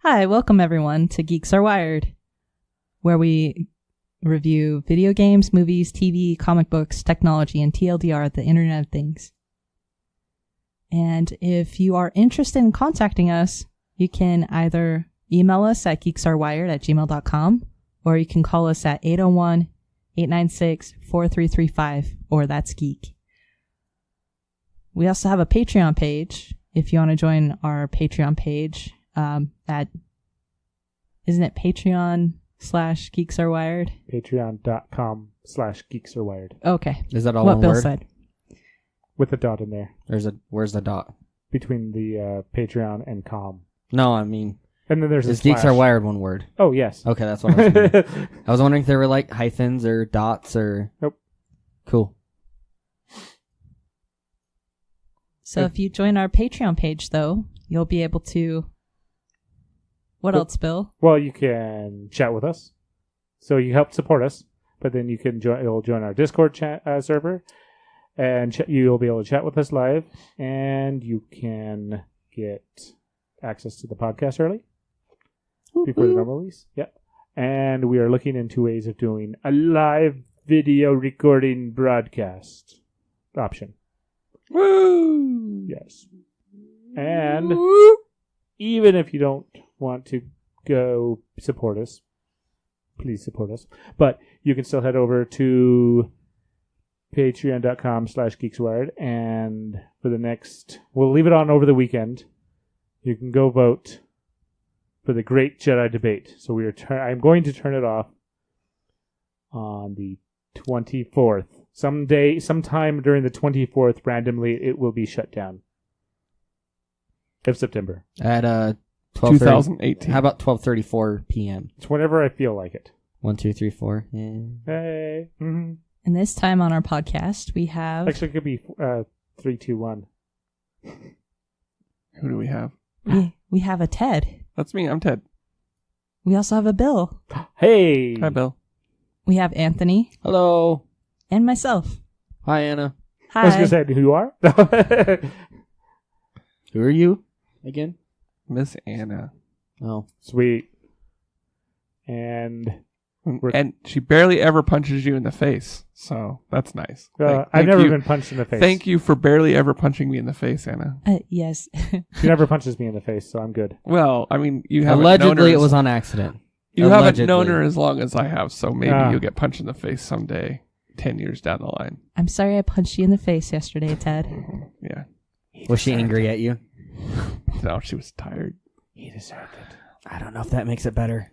Hi, welcome everyone to Geeks Are Wired, where we review video games, movies, TV, comic books, technology, and TLDR, the Internet of Things. And if you are interested in contacting us, you can either email us at geeksarewired@gmail.com, or you can call us at 801-896-4335, or that's geek. We also have a Patreon page if you want to join our Patreon page at, isn't it Patreon/GeeksAreWired? Patreon.com/GeeksAreWired. Okay. Is that all what one Bill word? said. With a dot in there. Where's the dot? Between the Patreon and com. No, I mean, And then there's a is Geeks slash. Are Wired one word? Oh, yes. Okay, that's what I was wondering. I was wondering if there were like hyphens or dots or... Nope. Cool. So if you join our Patreon page, though, you'll be able to... What else, Bill? Well, you can chat with us. So you help support us. But then you can you'll join our Discord chat server. And you'll be able to chat with us live. And you can get access to the podcast early. Before the normal release. Yep. And we are looking into ways of doing a live video recording broadcast option. Woo! Yes. And even if you don't want to go support us, please support us. But you can still head over to patreon.com/geekswired, and for the next, we'll leave it on over the weekend. You can go vote for the Great Jedi Debate. So I'm going to turn it off on the 24th. Sometime during the 24th, randomly, it will be shut down. Of September. At 2018. How about 12:34 p.m.? It's whenever I feel like it. 1, 2, 3, 4. Yeah. Hey. Mm-hmm. And this time on our podcast, we have... Actually, it could be 3, 2, 1. Who do we have? We have a Ted. That's me. I'm Ted. We also have a Bill. Hey. Hi, Bill. We have Anthony. Hello. And myself. Hi, Anna. Hi. I was going to say who you are. Who are you again? Miss Anna. Oh. Sweet. And she barely ever punches you in the face, so that's nice. I've never been punched in the face. Thank you for barely ever punching me in the face, Anna. Yes. She never punches me in the face, so I'm good. Well, I mean, you haven't Allegedly, known her it was on accident. You haven't Allegedly. known her as long as I have, so maybe Ah. you'll get punched in the face someday, 10 years down the line. I'm sorry I punched you in the face yesterday, Ted. Yeah. Was she angry at you? No, she was tired. He deserved it. I don't know if that makes it better.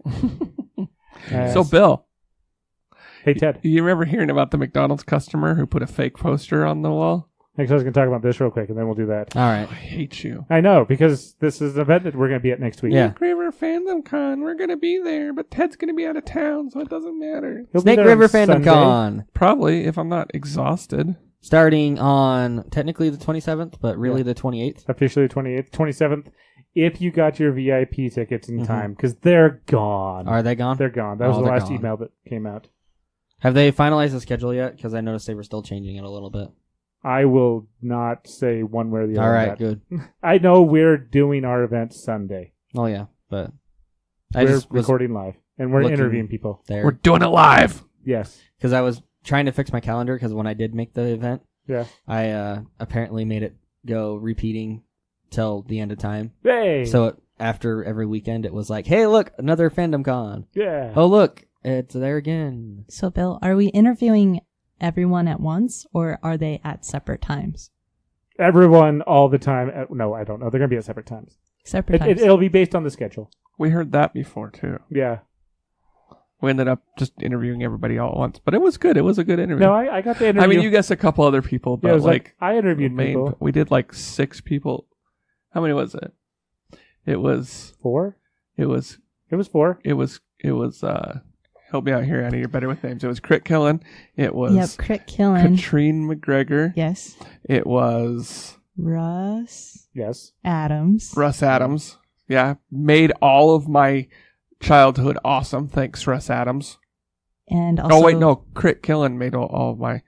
So, Bill, Hey, Ted. you remember hearing about the McDonald's customer who put a fake poster on the wall? Next, I was going to talk about this real quick, and then we'll do that. All right. I hate you. I know, because this is an event that we're going to be at next week. Yeah. Snake River Fandom Con. We're going to be there, but Ted's going to be out of town, so it doesn't matter. He'll be Snake there River on Fandom Sunday. Con. Probably, if I'm not exhausted. Starting on technically the 27th, but really Yeah. the 28th. Officially the 28th, 27th, if you got your VIP tickets in time, because they're gone. Are they gone? They're gone. That was Oh, the they're last gone. email that came out. Have they finalized the schedule yet? Because I noticed they were still changing it a little bit. I will not say one way or the other. All right, on that. good. I know we're doing our event Sunday. Oh, yeah, but I We're just was recording live, and we're looking interviewing people. We're there doing it live. Yes. because I was trying to fix my calendar because when I did make the event, Yeah. I apparently made it go repeating till the end of time. Hey. So after every weekend, it was like, hey, look, another Fandom Con. yeah. Oh, look, it's there again. So, Bill, are we interviewing everyone at once, or are they at separate times? Everyone all the time. No, I don't know. They're going to be at separate times. Separate times. It'll be based on the schedule. We heard that before, too. Yeah. We ended up just interviewing everybody all at once, but it was good. It was a good interview. No, I got the interview. I mean, you guessed a couple other people, but Yeah, it was like I interviewed the main- people. we did like 6 people. How many was it? It was 4? it was It was 4. it was help me out here, Annie. You're better with names. It was Crit Killen. It was Yep, Crit Killen. Katrine McGregor. Yes. It was Russ Yes. Adams. Russ Adams. Yeah, made all of my childhood awesome. Thanks, Russ Adams. And also... Oh wait, no, Crit Killen made all of my.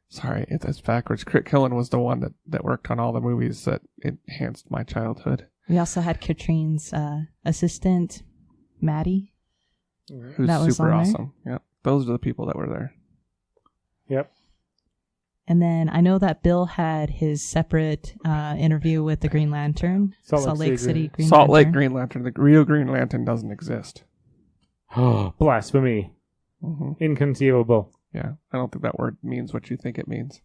Sorry, it's backwards. Crit Killen was the one that worked on all the movies that enhanced my childhood. We also had Katrine's assistant, Maddie. Who's That was super on there. awesome. Yep. Those are the people that were there. Yep. And then I know that Bill had his separate interview with the Green Lantern. Salt Lake City Green Salt Lantern. Lake Green Lantern. The real Green Lantern doesn't exist. Blasphemy. Hmm. Inconceivable. Yeah. I don't think that word means what you think it means.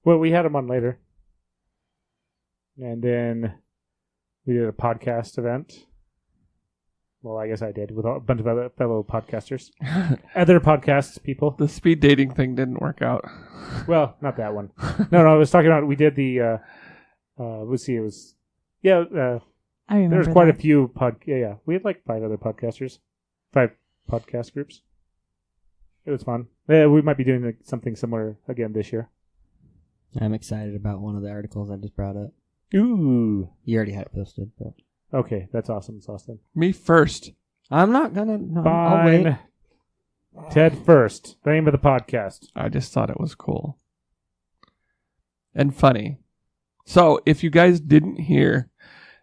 Well, we had him on later. And then we did a podcast event. Well, I guess I did with a bunch of other fellow podcasters. Other podcasts, people. The speed dating thing didn't work out. Well, not that one. No, I was talking about, we did the, let's see, it was, I remember there's quite that. a few yeah. We had like 5 other podcasters. 5 podcast groups. It was fun. Yeah, we might be doing like something similar again this year. I'm excited about one of the articles I just brought up. Ooh. You already had it posted, but Okay, that's awesome, Austin. Me first. I'm not gonna. No, I'll wait. Fine. Ted first. The name of the podcast. I just thought it was cool. And funny. So, if you guys didn't hear,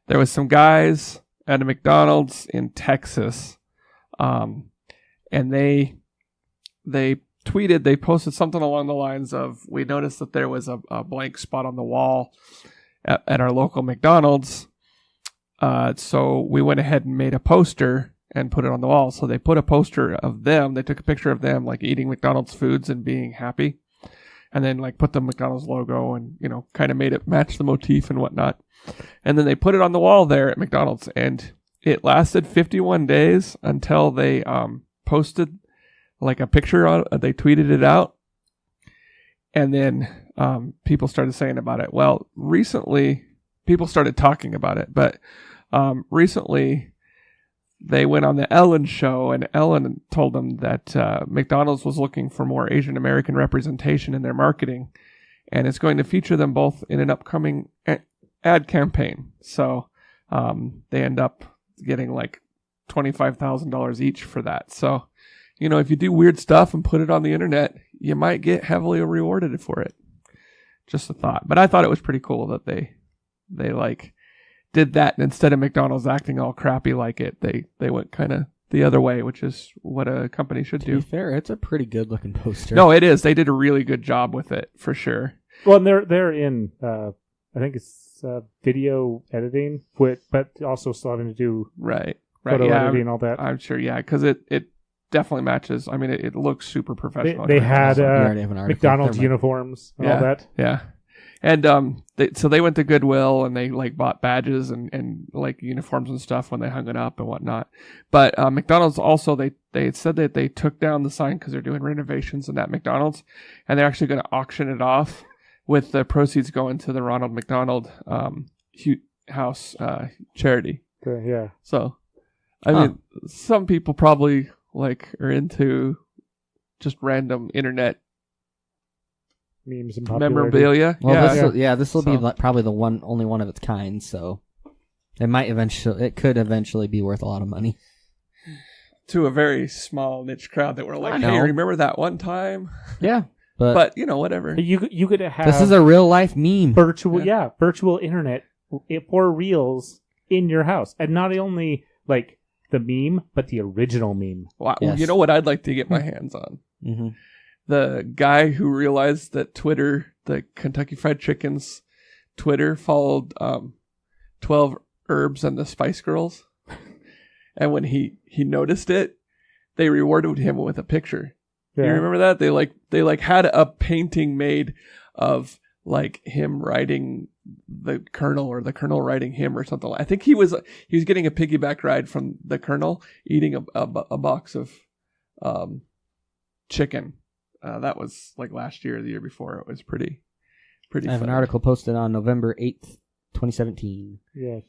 there was some guys at a McDonald's in Texas. And they tweeted, they posted something along the lines of, we noticed that there was a blank spot on the wall at our local McDonald's. So we went ahead and made a poster and put it on the wall. So they put a poster of them. They took a picture of them like eating McDonald's foods and being happy. And then like put the McDonald's logo and, you know, kind of made it match the motif and whatnot. And then they put it on the wall there at McDonald's. And it lasted 51 days until they posted like a picture on it. They tweeted it out. And then people started saying about it. Well, recently people started talking about it, but recently they went on the Ellen show, and Ellen told them that McDonald's was looking for more Asian American representation in their marketing, and it's going to feature them both in an upcoming ad campaign. So they end up getting like $25,000 each for that. So, you know, if you do weird stuff and put it on the internet, you might get heavily rewarded for it. Just a thought. But I thought it was pretty cool that they like did that, and instead of McDonald's acting all crappy like it, they went kind of the other way, which is what a company should To do. be fair, it's a pretty good looking poster. No, it is. They did a really good job with it for sure. Well, and they're in, I think it's video editing, but also still having to do Right. photo Yeah, editing and all that. I'm sure. Yeah, because it definitely matches. I mean, it looks super professional. They had You already have an article. McDonald's Never mind. uniforms and all that. Yeah. And so they went to Goodwill and they like bought badges and like uniforms and stuff when they hung it up and whatnot. But McDonald's also, they said that they took down the sign because they're doing renovations in that McDonald's, and they're actually going to auction it off with the proceeds going to the Ronald McDonald House charity. Yeah. So, I mean, some people probably like are into just random internet Memes and popularity. memorabilia. Well, this will be So- like probably the only one of its kind. So it could eventually be worth a lot of money. To a very small niche crowd that were I like, know. hey, remember that one time? Yeah, but But, you know, whatever. You could have this is a real life meme. virtual internet for reels in your house, and not only like the meme, but the original meme. Wow. Yes. You know what I'd like to get my hands on? Mm-hmm. The guy who realized that Twitter, the Kentucky Fried Chicken's Twitter, followed 12 Herbs and the Spice Girls. And when he noticed it, they rewarded him with a picture. Yeah. You remember that? They had a painting made of like him riding the Colonel or the Colonel riding him or something. I think he was getting a piggyback ride from the Colonel eating a box of chicken. That was like last year or the year before. It was pretty I have an funny. article posted on November 8th, 2017. Yes.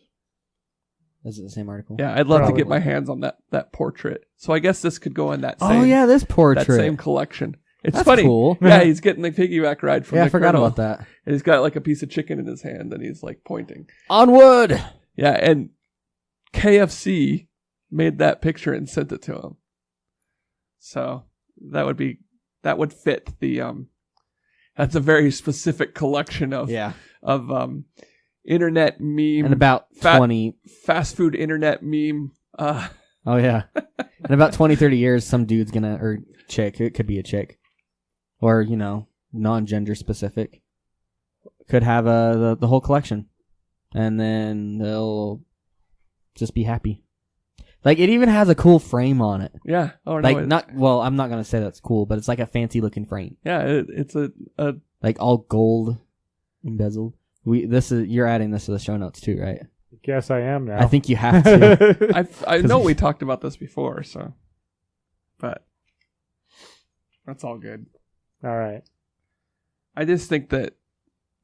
Is it the same article? Yeah, I'd love Probably. to get my hands on that portrait. So I guess this could go in that same, Oh yeah, this portrait. that same collection. It's That's funny. cool. Yeah, he's getting the piggyback ride from Yeah, the I forgot Colonel. about that. And he's got like a piece of chicken in his hand and he's like pointing. Onward. Yeah, and KFC made that picture and sent it to him. So that would fit the that's a very specific collection of Yeah. internet meme. And about 20... Fast food internet meme. Oh, yeah. In about 20, 30 years, some dude's gonna... Or chick. It could be a chick. Or, non-gender specific. Could have the whole collection. And then they'll just be happy. Like, it even has a cool frame on it. Yeah. Oh, no. Like, I'm not going to say that's cool, but it's like a fancy looking frame. Yeah, it's a like all gold embezzled. You're adding this to the show notes too, right? Guess I am now. I think you have to. I know we talked about this before, so. But that's all good. All right. I just think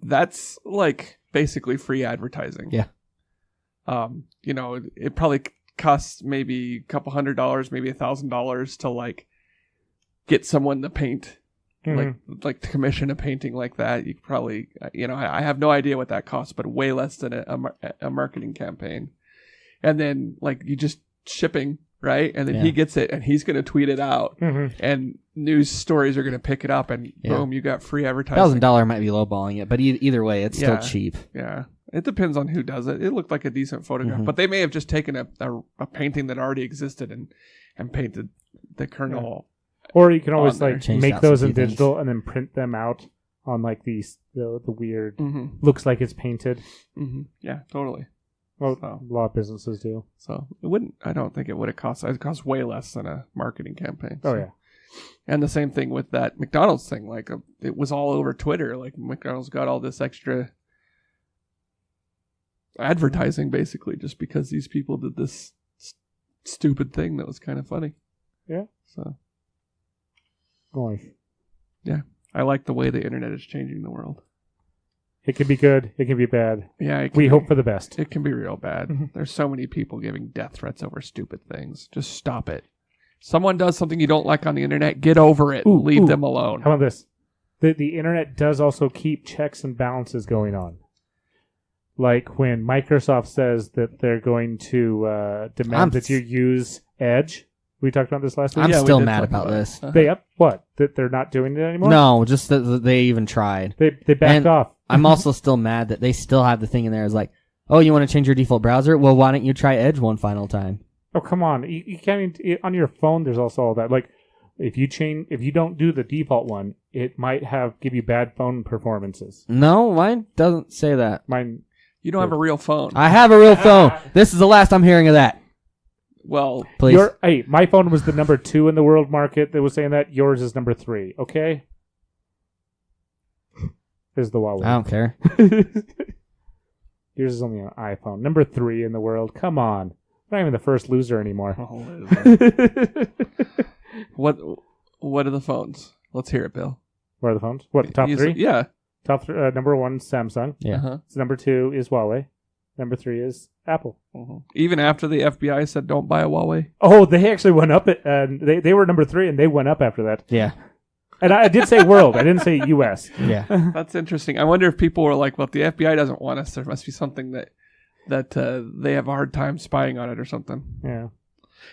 that's like basically free advertising. Yeah. It probably costs maybe a couple $100, maybe $1,000 to like get someone to paint, like to commission a painting like that. You could probably, I have no idea what that costs, but way less than a marketing campaign. And then like you just shipping, right? And then he gets it and he's going to tweet it out, and news stories are going to pick it up, and boom, you got free advertising. $1,000 might be lowballing it, but either way, it's still cheap. Yeah. It depends on who does it. It looked like a decent photograph, but they may have just taken a painting that already existed and painted the kernel. Or you can always like Changed make out those some in few digital things. and then print them out on like the weird, looks like it's painted. Yeah, totally. Well, So. a lot of businesses do. So I don't think it would have cost. It cost way less than a marketing campaign. Oh So. yeah. And the same thing with that McDonald's thing. Like it was all over Twitter. Like McDonald's got all this extra advertising basically just because these people did this stupid thing that was kind of funny. Yeah. So. Nice. Yeah. I like the way the internet is changing the world. It can be good. It can be bad. Yeah. We hope for the best. It can be real bad. There's so many people giving death threats over stupid things. Just stop it. Someone does something you don't like on the internet, get over it. Leave them alone. How about this? The internet does also keep checks and balances going on. Like when Microsoft says that they're going to demand that you use Edge. We talked about this last week. I'm Yeah, we still did mad talk about about it. this. They what? That they're not doing it anymore? No, just that they even tried. They backed And off. I'm also still mad that they still have the thing in there as like, oh, you want to change your default browser? Well, why don't you try Edge one final time? Oh, come on. You can't even, on your phone, there's also all that. Like, if you don't do the default one, it might give you bad phone performances. No, mine doesn't say that. Mine. You don't have a real phone. I have a real phone. This is the last I'm hearing of that. Well, Please. Hey, my phone was the number 2 in the world market that was saying that. Yours is number 3, okay? Is the Huawei. I don't care. Yours is only an iPhone. Number 3 in the world. Come on. I'm not even the first loser anymore. what are the phones? Let's hear it, Bill. What are the phones? What, top 3? Yeah. Top 3, number 1 Samsung. Yeah. Uh-huh. So number 2 is Huawei. Number 3 is Apple. Uh-huh. Even after the FBI said don't buy a Huawei. Oh, they actually went up. They were number 3, and they went up after that. Yeah. And I did say world. I didn't say U.S. Yeah. That's interesting. I wonder if people were like, well, if the FBI doesn't want us, there must be something that they have a hard time spying on it or something. Yeah.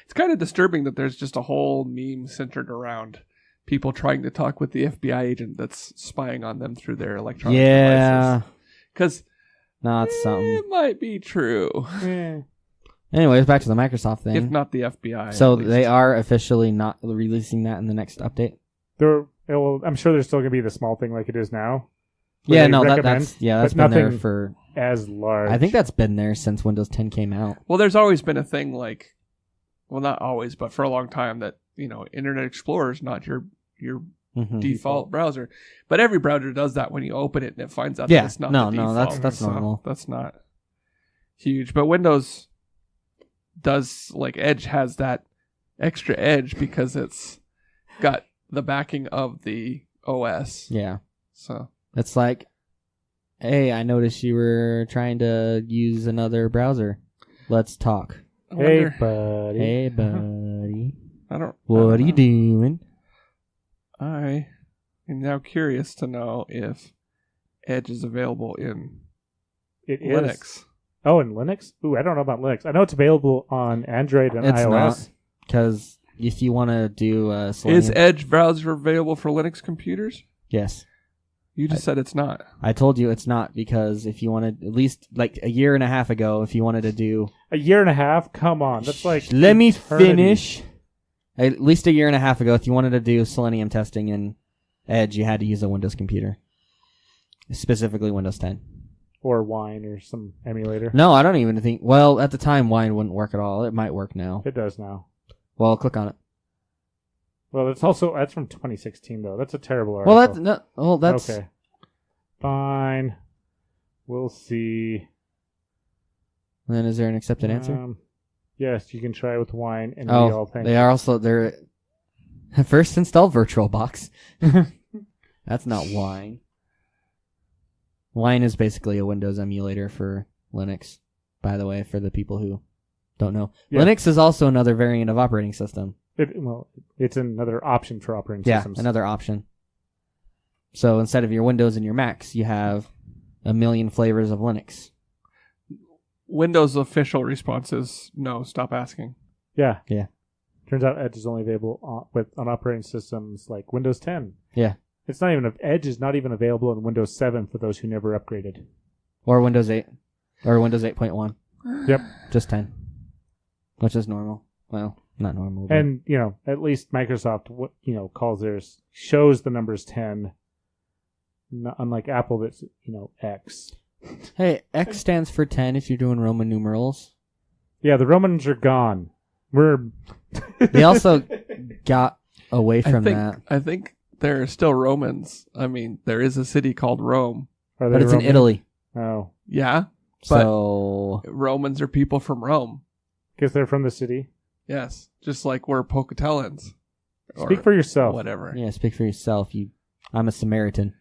It's kind of disturbing that there's just a whole meme centered around people trying to talk with the FBI agent that's spying on them through their electronic devices. Because No, it's something. it might be true, Yeah. Anyways, back to the Microsoft thing. if not the FBI. So at least. they are officially not releasing that in the next update? I'm sure there's still going to be the small thing like it is now. where Yeah, they no, recommend, that's but been there nothing for... as large. I think that's been there since Windows 10 came out. Well, there's always been a thing like, well, not always, but for a long time that, Internet Explorer is not your Mhm. default browser. But every browser does that when you open it and it finds out Yeah, that it's not no, the no, default. that's So normal. That's not huge. But Windows does, like Edge has that extra edge because it's got the backing of the OS. Yeah. So It's like, hey, I noticed you were trying to use another browser. Let's talk. I Hey, wonder, buddy. Hey, buddy. what What are you doing? I am now curious to know if Edge is available in It is. Linux. Oh, in Linux? Ooh, I don't know about Linux. I know it's available on Android and It's iOS. not. Because if you want to do Is Selenium... Edge browser available for Linux computers? Yes. You just said it's not. I told you it's not, because if you wanted, at least like a year and a half ago, if you wanted to do A year and a half? Come on. That's like let me eternity. finish. At least a year and a half ago, if you wanted to do Selenium testing in Edge, you had to use a Windows computer. Specifically Windows 10. Or Wine or some emulator. No, I don't even think... Well, at the time, Wine wouldn't work at all. It might work now. It does now. Well, click on it. Well, that's from 2016 though. That's a terrible Well, article. that's... Okay. Fine. We'll see. Then is there an accepted answer? Yes, you can try with Wine and we all think. They are also... They're... First install VirtualBox. That's not Wine. Wine is basically a Windows emulator for Linux, by the way, for the people who don't know. Yeah. Linux is also another variant of operating system. It's another option for operating systems. Yeah, another option. So instead of your Windows and your Macs, you have a million flavors of Linux. Windows' official response is no, stop asking. Yeah. Yeah. Turns out Edge is only available on operating systems like Windows 10. Yeah. It's not even Edge is not even available in Windows 7 for those who never upgraded. Or Windows 8. Or Windows 8.1. Yep. Just 10. Which is normal. Well, not normal. But... And, at least Microsoft, calls theirs, shows the numbers 10. Unlike Apple, that's, X. Hey, X stands for 10 if you're doing Roman numerals. Yeah, the Romans are gone. They also got away from that. I think there are still Romans. I mean, there is a city called Rome. But it's Roman? In Italy. Oh. Yeah. So Romans are people from Rome. Because they're from the city? Yes. Just like we're Pocatelans. Speak for yourself. Whatever. Yeah, speak for yourself. I'm a Samaritan.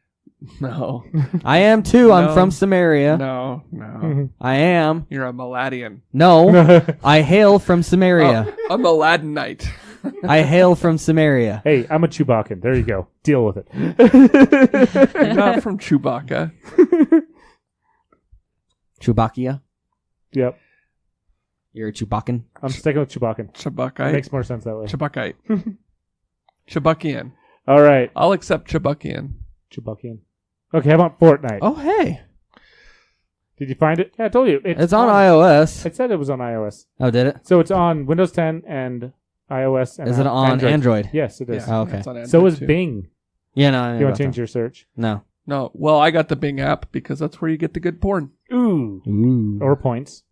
No. I am too. No. I'm from Samaria. No. I am. You're a Maladian. No. I hail from Samaria. A Maladinite. I hail from Samaria. Hey, I'm a Chewbaccan. There you go. Deal with it. You're not from Chewbacca. Chewbacca? Yep. You're a Chewbaccan? I'm sticking with Chewbaccan. Chewbacca. Makes more sense that way. Chewbacca. Chewbaccian. All right. I'll accept Chewbaccian. Chewbaccian. Okay, how about Fortnite? Oh, hey. Did you find it? Yeah, I told you. It's on iOS. It said it was on iOS. Oh, did it? So it's on Windows 10 and iOS. And is it on Android? Yes, it is. Yeah, okay. So is Bing. Yeah, no. You want to change your search? No. No. Well, I got the Bing app because that's where you get the good porn. Ooh. Or points.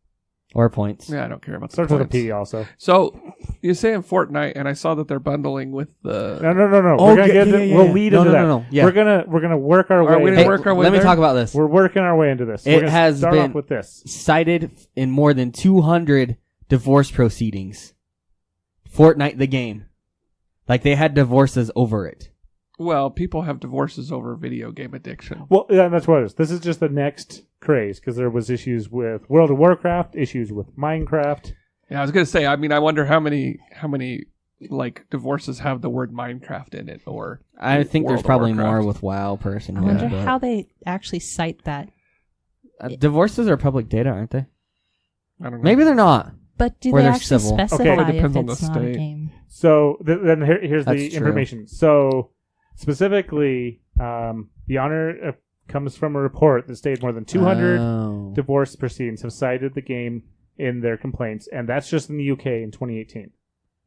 Or points. Yeah, I don't care about the Starts points. with a P also. So, you say in Fortnite, and I saw that they're bundling with the... No. We're gonna get we'll lead into that. No. Yeah. We're gonna work our way. Are we gonna work our way Let me there? talk about this. We're working our way into this. It has start been off with this. cited in more than 200 divorce proceedings. Fortnite the game. Like they had divorces over it. Well, people have divorces over video game addiction. Well, yeah, that's what it is. This is just the next craze because there was issues with World of Warcraft, issues with Minecraft. Yeah, I was gonna say. I mean, I wonder how many like divorces have the word Minecraft in it, or I think World there's probably of Warcraft. more with WoW personally. I wonder how they actually cite that. Divorces are public data, aren't they? I don't know. Maybe they're not. But do Or they they're actually civil. specify Okay. It if depends on it's the not a state. game? So then here's That's the true. information. So specifically, the honor comes from a report that stated more than 200 divorce proceedings have cited the game in their complaints, and that's just in the UK in 2018.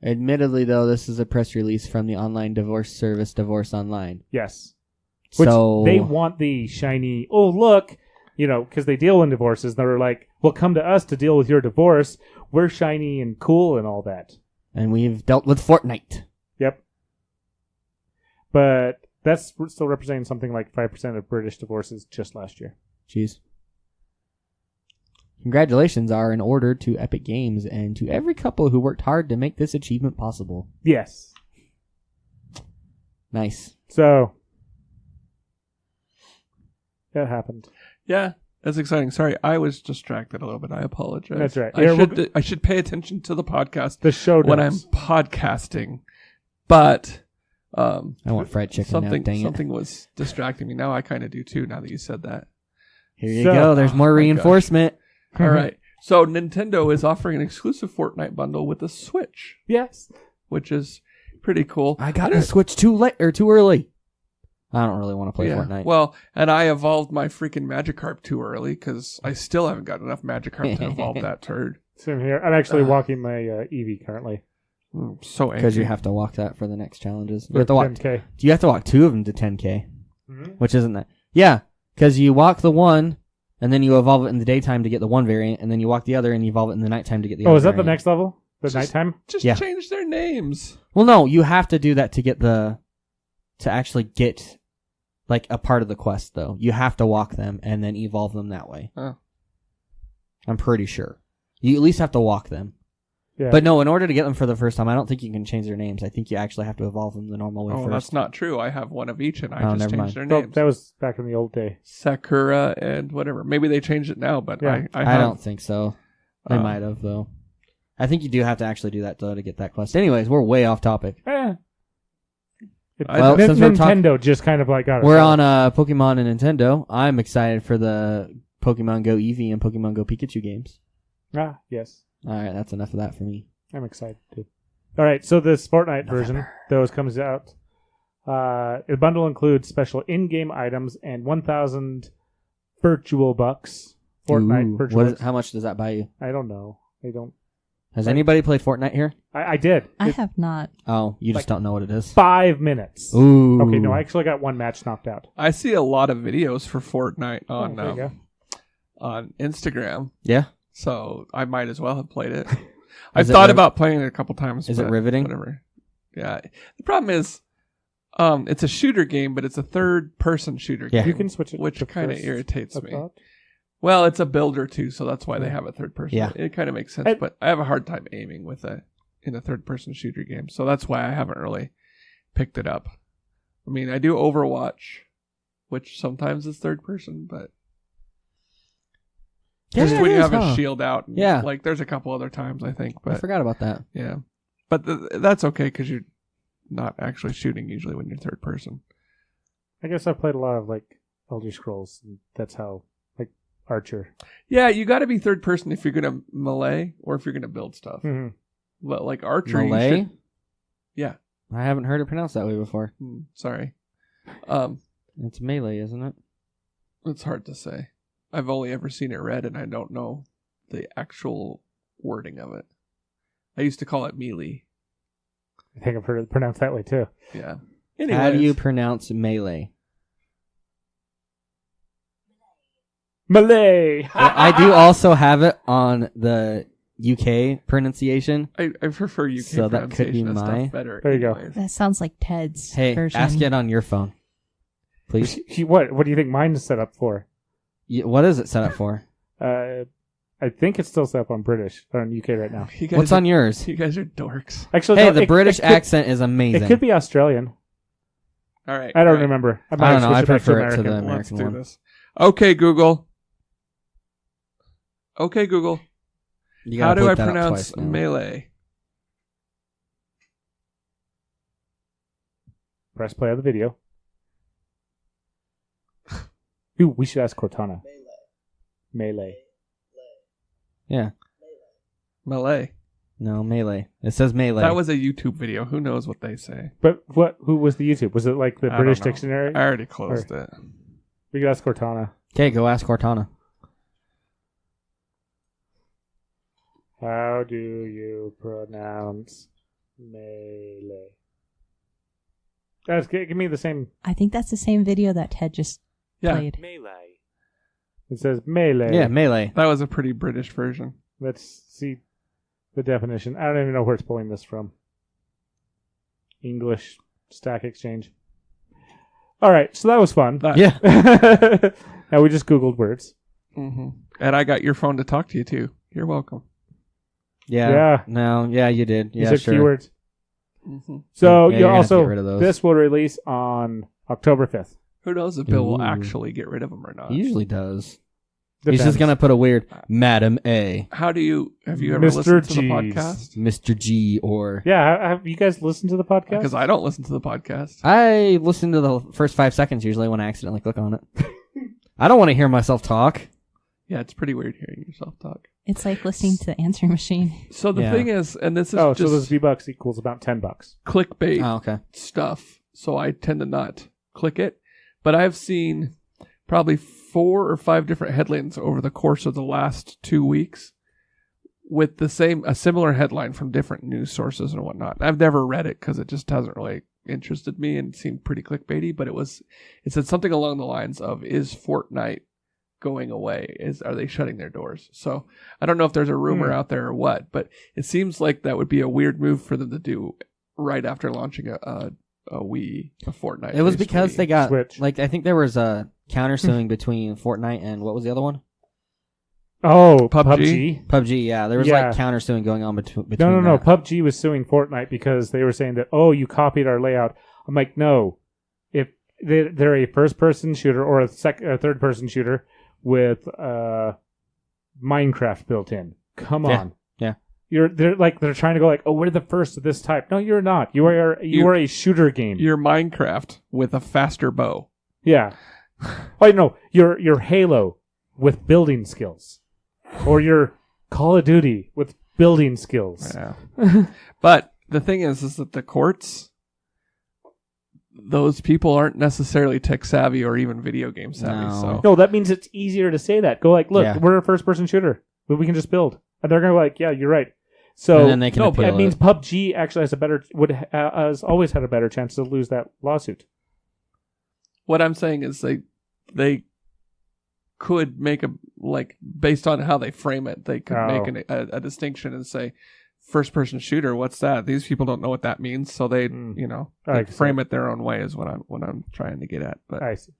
Admittedly, though, this is a press release from the online divorce service Divorce Online. Yes. Which So they want the shiny, oh, look, because they deal in divorces. They're like, well, come to us to deal with your divorce. We're shiny and cool and all that. And we've dealt with Fortnite. Yep. But that's still representing something like 5% of British divorces just last year. Jeez. Congratulations are in order to Epic Games and to every couple who worked hard to make this achievement possible. Yes. Nice. So, that happened. Yeah, that's exciting. Sorry, I was distracted a little bit. I apologize. That's right. I should pay attention to the podcast The show when I'm notes. podcasting, but I want fried chicken now, dang it. something was distracting me. Now I kind of do too. Now that you said that. Here you go. There's more my reinforcement. All right. So Nintendo is offering an exclusive Fortnite bundle with a Switch, Yes. which is pretty cool. I got the Switch too late or too early. I don't really want to play Fortnite. Well, and I evolved my freaking Magikarp too early because I still haven't got enough Magikarp to evolve that turd. Same here. I'm actually walking my Eevee currently. So angry. Because you have to walk that for the next challenges. You For have to walk. 10K. You have to walk 2 of them to 10K, Mm-hmm. which isn't that. Yeah, because you walk the one, and then you evolve it in the daytime to get the one variant, and then you walk the other, and you evolve it in the nighttime to get the other. Oh, is that the variant. next level? The nighttime? Just Yeah. change their names. Well, no, you have to do that to get to actually get like a part of the quest, though. You have to walk them and then evolve them that way. Huh. I'm pretty sure. You at least have to walk them. Yeah. But no, in order to get them for the first time, I don't think you can change their names. I think you actually have to evolve them the normal way Oh, first. that's not true. I have one of each, and I Oh, just never changed mind. their Oh, names. that was back in the old day. Sakura and whatever. Maybe they changed it now, but Yeah. I I don't think so. They Um, might have, though. I think you do have to actually do that, though, to get that quest. Anyways, we're way off topic. Well, since we're Nintendo just kind of like got us. We're on Pokemon and Nintendo. I'm excited for the Pokemon Go Eevee and Pokemon Go Pikachu games. Ah, yes. All right, that's enough of that for me. I'm excited too. All right, so this Fortnite version, those comes out. The bundle includes special in-game items and 1,000 virtual bucks. Fortnite Ooh, virtual. how much does that buy you? I don't know. I don't. Has anybody played Fortnite here? I did. I have not. Oh, you just don't know what it is. 5 minutes. Ooh. Okay, no, I actually got one match knocked out. I see a lot of videos for Fortnite on there you go. on Instagram, Yeah. so I might as well have played it. I've Is it thought riv- about playing it a couple times. Is it but riveting? Whatever. Yeah. The problem is, it's a shooter game, but it's a third-person shooter Yeah. game. You can switch it, which to kind of first, irritates I me. thought. Well, it's a builder too, so that's why they have a third person. Yeah. It kind of makes sense, I- but I have a hard time aiming in a third person shooter game, so that's why I haven't really picked it up. I mean, I do Overwatch, which sometimes is third person, but Yeah, just when it you is, have huh? a shield out. And, Yeah. like there's a couple other times I think, I but forgot about that. yeah, but that's okay because you're not actually shooting usually when you're third person. I guess I've played a lot of like Elder Scrolls. And that's how like Archer. Yeah, you got to be third person if you're gonna melee or if you're gonna build stuff. Mm-hmm. But like Archer, you Melee? should- yeah. I haven't heard it pronounced that way before. Sorry. It's melee, isn't it? It's hard to say. I've only ever seen it read, and I don't know the actual wording of it. I used to call it melee. I think I've heard it pronounced that way too. Yeah. How do you Anyways, pronounce melee? Malay. Well, I do also have it on the UK pronunciation. I prefer UK So that could be pronunciation of my- stuff better. There you go. anyways. That sounds like Ted's Hey, version. ask it on your phone, please. What do you think mine is set up for? What is it set up for? I think it's still set up on British or on UK right now. You guys What's are, on yours? You guys are dorks. Actually, Hey, no, the British it could- accent is amazing. It could be Australian. All right. I don't all right. remember. I don't know. I switch it back prefer it to American. the Let's American do one. this. Okay, Google. Okay, Google. You How gotta do I bleep that out pronounce twice now. melee? Press play on the video. Ooh, we should ask Cortana. Melee. Yeah. Melee. No, melee. It says melee. That was a YouTube video. Who knows what they say? But who was the YouTube? Was it like the I British don't know. dictionary? I already closed it. We could ask Cortana. Okay, go ask Cortana. How do you pronounce melee? Guys, give me the same. I think that's the same video that Ted just Yeah, played. Melee. It says melee. Yeah, melee. that was a pretty British version. Let's see the definition. I don't even know where it's pulling this from. English Stack Exchange. All right, so that was fun. Yeah. Now we just Googled words. Mm-hmm. And I got your phone to talk to you too. You're welcome. Yeah. Yeah. No, yeah, you did. You Yeah, said sure. keywords. Mm-hmm. So Yeah, you you're gonna have to also get rid of those. this will release on October 5th. Who knows if Bill will Ooh. actually get rid of them or not? He usually does. Depends. He's just gonna put a weird Madam A, How do you have you ever Mr. listened to the G's. podcast? Mr. G, or Yeah, have you guys listened to the podcast? Because I don't listen to the podcast. I listen to the first 5 seconds usually when I accidentally click on it. I don't want to hear myself talk. Yeah, it's pretty weird hearing yourself talk. It's like listening to the answering machine. So the Yeah. thing is, and this is so just those V-Bucks equals about $10. clickbait Oh, okay. stuff. So I tend to not click it. but I've seen probably 4 or 5 different headlines over the course of the last 2 weeks with a similar headline from different news sources and whatnot. I've never read it because it just hasn't really interested me and seemed pretty clickbaity, but it said something along the lines of, is Fortnite going away? Are they shutting their doors? So I don't know if there's a rumor out there or what, but it seems like that would be a weird move for them to do right after launching a Fortnite. It was because Wii. they got Switch. like I think there was a countersuing between Fortnite and what was the other one? Oh, PUBG? PUBG. Yeah, there was like countersuing going on between. No. that. PUBG was suing Fortnite because they were saying that, oh, you copied our layout. I'm like, no. If they're a first-person shooter or a third-person shooter with Minecraft built in. Come on. Yeah. They're trying to go like, oh, we're the first of this type. No, you're not. You are a shooter game. You're Minecraft with a faster bow. Yeah. Oh no, you're Halo with building skills, or your Call of Duty with building skills. Yeah. But the thing is that the courts, those people aren't necessarily tech savvy or even video game savvy. No. So No, that means it's easier to say that. Go like, look, Yeah. we're a first-person shooter, but we can just build, and they're gonna go like, yeah, you're right. So And then they can no, appeal that means it. PUBG actually has always had a better chance to lose that lawsuit. what I'm saying is they could make based on how they frame it, they could make a distinction and say, first person shooter, what's that? These people don't know what that means, so they they frame it their own way is what I'm trying to get at. But I see.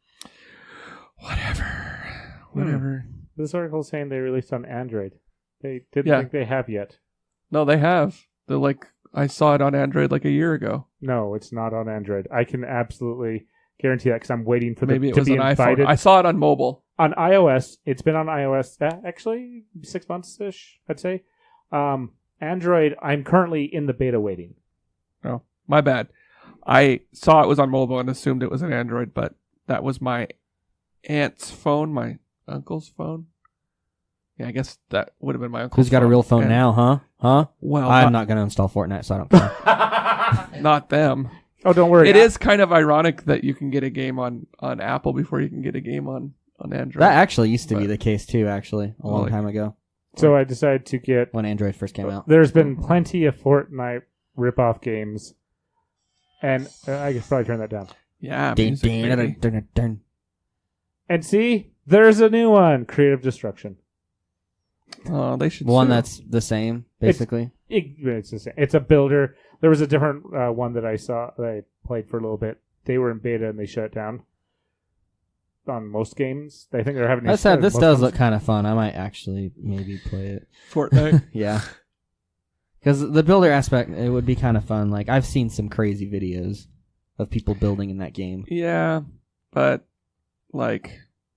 Whatever. This article is saying they released on Android. They didn't think they have yet. No, they have. They're I saw it on Android like a year ago. No, it's not on Android. I can absolutely guarantee that because I'm waiting for Maybe it to was be an invited. iPhone. I saw it on mobile. On iOS, it's been on iOS actually 6 months-ish, I'd say. Android, I'm currently in the beta waiting. Oh, my bad. I saw it was on mobile and assumed it was an Android, but that was my aunt's phone, my uncle's phone. Yeah, I guess that would have been my uncle's Who's got a real phone now, huh? Well, I'm not going to install Fortnite, so I don't care. not them. Oh, don't worry. It is kind of ironic that you can get a game on Apple before you can get a game on Android. That actually used to be the case too, actually, a long time ago. So I decided to get... When Android first came out. There's been plenty of Fortnite rip-off games. And I could probably turn that down. Yeah. music, maybe. And see, there's a new one. Creative Destruction. Oh, they should One sue. that's the same, basically. It's the same. It's a builder. There was a different one that I saw that I played for a little bit. They were in beta and they shut it down. On most games, I think they're having. That said, this does look kind of fun. I might actually maybe play it. Fortnite. Yeah, because the builder aspect, it would be kind of fun. Like I've seen some crazy videos of people building in that game. Yeah, but I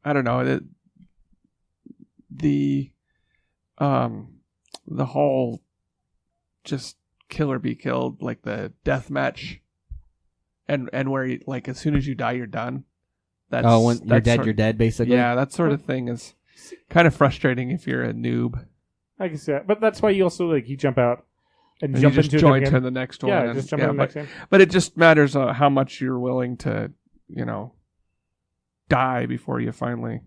don't know. The whole just kill or be killed, like the death match, and where you, as soon as you die, you're done. When you're dead, you're dead, basically. Yeah, that sort of thing is kind of frustrating if you're a noob. I can see that, but that's why you also you jump out and You jump just into join it to again. the next one. Yeah, just jump into the next game. But it just matters how much you're willing to, die before you finally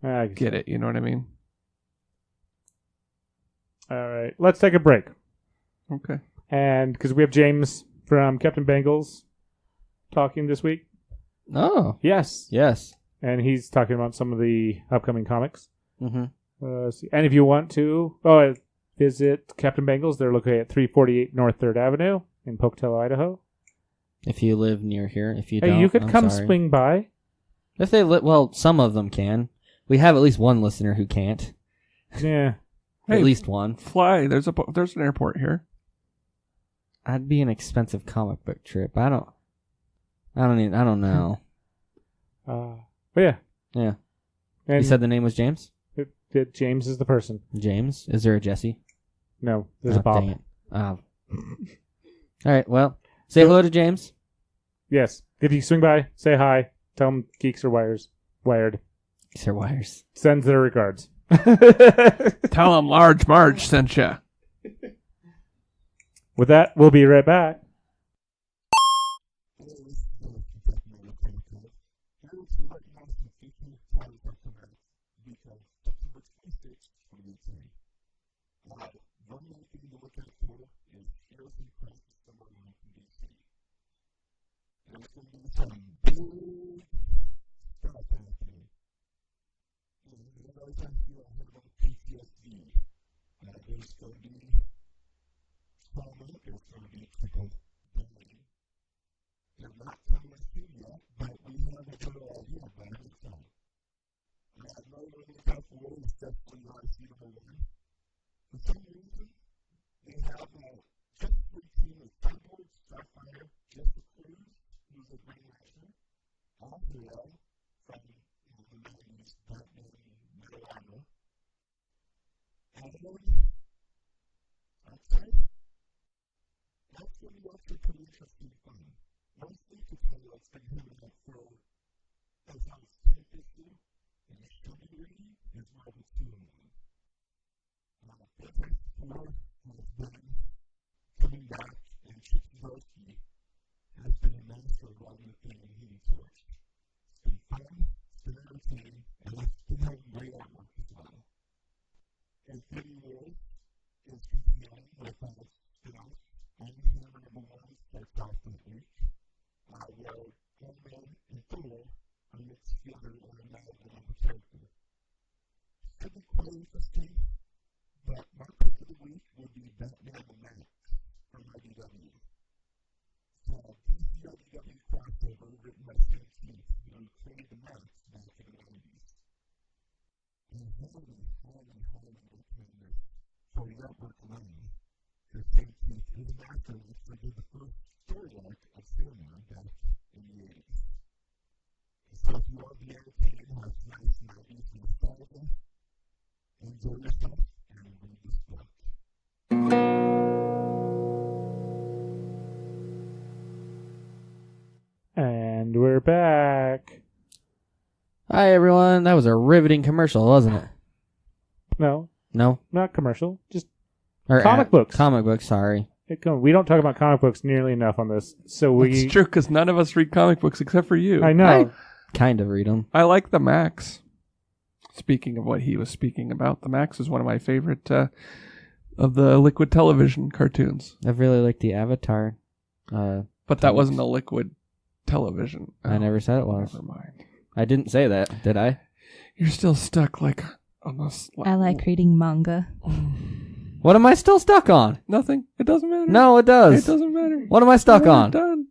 get it. You know what I mean? All right, let's take a break. Okay. And because we have James from Captain Bengals talking this week. Oh. Yes. Yes. And he's talking about some of the upcoming comics. Mm-hmm. And if you want to visit Captain Bengals, they're located at 348 North 3rd Avenue in Pocatello, Idaho. If you live near here, if you don't, Hey, you could I'm come sorry. swing by. If they well, some of them can. We have at least one listener who can't. Yeah. Hey, at least one. Fly. There's an airport here. That'd be an expensive comic book trip. I don't know. But yeah. Yeah. And You said the name was James? James is the person. James? Is there a Jesse? No, there's a Oh, Bob. dang it. All right. Well, say hello to James. Yes. If you swing by, say hi. Tell him Geeks are Wired. Sir Wires. Sends their regards. Tell them Large Marge sent you. With that, we'll be right back. One more thing to look out for is here's some prices somewhere in DC. There's going to be some big stuff happening. You guys have heard about PTSD. There's going to be trauma, there's going to be critical ability. They're not telling us who yet, but we have a general idea of that inside. And I know we're going to look out for it, it's definitely not a suitable one. For some reason, they have just 13 of Cyborg, Starfire, Jessica Cruz, who's a Green Lantern, all hero from the 90s, Batman, Metal Armor. Advertisement, outside, that's when you also come interesting fun. Mostly because it's been coming up for as I was 10 issue, and the study reading is where I was doing one. Fantastic Four has been coming back, and Chip Zdarsky has been a master of writing the thing in Heating Torch. It's been fun, it's been entertaining, and it's been having great artwork as well. Infinity Wars is continuing with spin-offs. Hammer number 1 starts off this week, where Ant-Man and Thor are mixed together in a novel character. Should be quite interesting, but my pick of the week would be Batman and Max from IDW. So, DC IDW crossover written by Stan Keith, who created the Max back in the 90s. And highly recommend this for your artwork alone. Because Stan Keith is a master of which did the first story arc of Superman back in the 80s. So if you want to be entertained and have nice 90s nostalgia, enjoy yourself and read this book. And we're back. Hi, everyone. That was a riveting commercial, wasn't it? No, not commercial. Just Or comic books. Comic books, sorry. We don't talk about comic books nearly enough on this. So It's true, because none of us read comic books except for you. I know. Kind of read them. I like the Max. Speaking of what he was speaking about, the Max is one of my favorite of the Liquid Television cartoons. I really like the Avatar. But that wasn't a Liquid Television. I never said it was. Never mind. I didn't say that, did I? You're still stuck like on this. I like reading manga. What am I still stuck on? Nothing. It doesn't matter. No, it does. It doesn't matter. What am I stuck We're on? Done.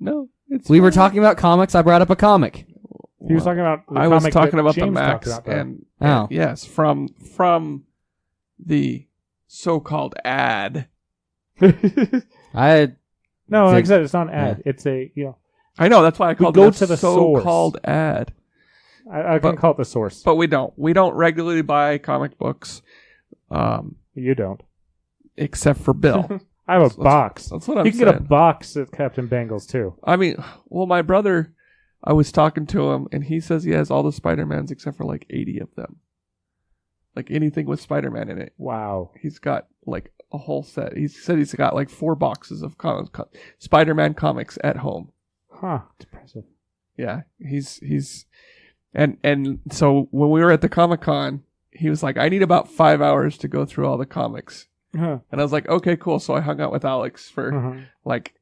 No, it's We were fine. talking about comics. I brought up a comic. He was talking about the I was comic talking that about the James Max talked about, and Oh. yes, from the so-called ad. I No, like I Like- said, it's not an ad. It's a, I know, that's why I called go it to a the so-called ad. I can But- call it the source. But we don't. We don't regularly buy comic books, You don't. except for Bill. I have a That's- box. That's what I'm You can saying. get a box at Captain Bengals, too. I mean, well, my brother, I was talking to him, and he says he has all the Spider-Mans except for like 80 of them. Like anything with Spider-Man in it. Wow. He's got like a whole set. He said he's got like 4 boxes of Spider-Man comics at home. Huh. It's impressive. Yeah, he's and so when we were at the Comic-Con, he was like, I need about 5 hours to go through all the comics. Huh. And I was like, okay, cool. So I hung out with Alex for Uh-huh. like